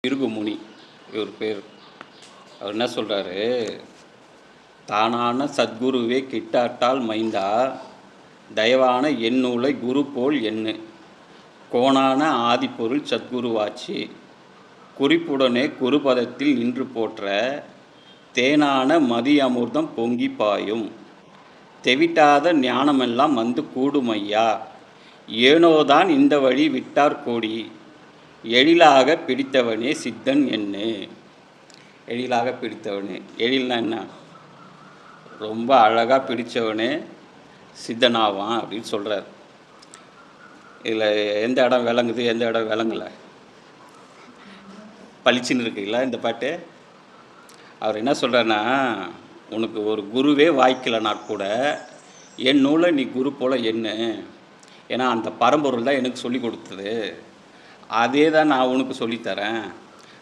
பிருகுமுனி இவர் பேர். அவர் என்ன சொல்கிறாரு, தானான சத்குருவே கிட்டாட்டால் மைந்தா தயவான என் நூலை குரு போல் எண்ணு கோணான ஆதிப்பொருள் சத்குருவாச்சு குறிப்புடனே குருபதத்தில் நின்று போற்ற தேனான மதி அமிர்தம் பொங்கி பாயும் தெவிட்டாத ஞானமெல்லாம் வந்து கூடுமையா ஏனோதான் இந்த வழி விட்டார் கோடி எழிலாக பிடித்தவனே சித்தன் என்ன. எழிலாக பிடித்தவனே, எழில்னா என்ன, ரொம்ப அழகாக பிடித்தவனே சித்தனாவான் அப்படின்னு சொல்கிறார். இதில் எந்த இடம் விளங்குது, எந்த இடம் விளங்கலை, பளிச்சுன்னு இருக்குங்களா இந்த பாட்டு. அவர் என்ன சொல்கிறாருன்னா, உனக்கு ஒரு குருவே வாய்க்கலைனா கூட என் நூலை நீ குரு போல் என்ன, ஏன்னா அந்த பரம்பொருள் தான் எனக்கு சொல்லி கொடுத்தது, அதே தான் நான் உனக்கு சொல்லித்தரேன்,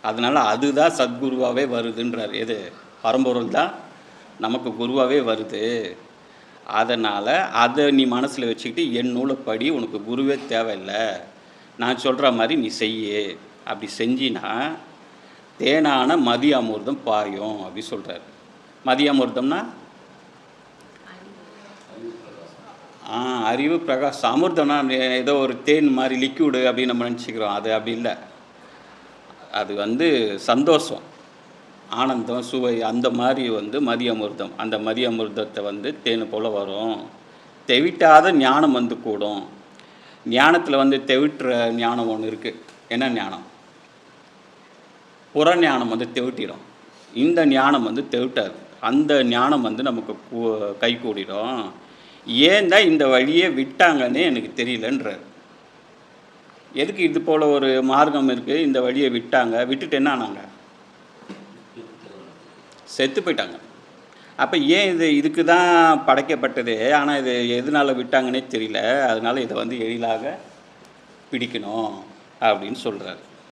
அதனால் அதுதான் சத்குருவாகவே வருதுன்றார். எது, பரம்பொருள் தான் நமக்கு குருவாகவே வருது, அதனால் அதை நீ மனசில் வச்சுக்கிட்டு என் நூலை படி, உனக்கு குருவே தேவையில்லை, நான் சொல்கிற மாதிரி நீ செய்ய, அப்படி செஞ்சினா தேனான மதி அமிர்தம் பாயும் அப்படி சொல்கிறார். மதி அமிர்தம்னா அறிவு பிரகாஷ், அமிர்தம்னா ஏதோ ஒரு தேன் மாதிரி லிக்விடு அப்படின்னு நம்ம நினச்சிக்கிறோம், அது அப்படி இல்லை. அது சந்தோஷம், ஆனந்தம், சுவை, அந்த மாதிரி மதி அமிர்தம். அந்த மதி அமிர்தத்தை தேன் போல் வரும். தெவிட்டாத ஞானம் கூடும். ஞானத்தில் தெவிட்டுற ஞானம் ஒன்று இருக்குது. என்ன ஞானம்? புற ஞானம் தெவிட்டிடும். இந்த ஞானம் தெவிட்டாது. அந்த ஞானம் நமக்கு கை கூடிடும். ஏன் தான் இந்த வழியை விட்டாங்கன்னே எனக்கு தெரியலன்றார். எதுக்கு இது போல் ஒரு மார்க்கம் இருக்குது, இந்த வழியை விட்டாங்க, விட்டுட்டு என்ன ஆனாங்க, செத்து போயிட்டாங்க. அப்போ ஏன் இதுக்கு தான் படைக்கப்பட்டது, ஆனால் இது எதனால் விட்டாங்கன்னே தெரியல, அதனால் இதை எழிலாக பிடிக்கணும் அப்படின்னு சொல்கிறார்.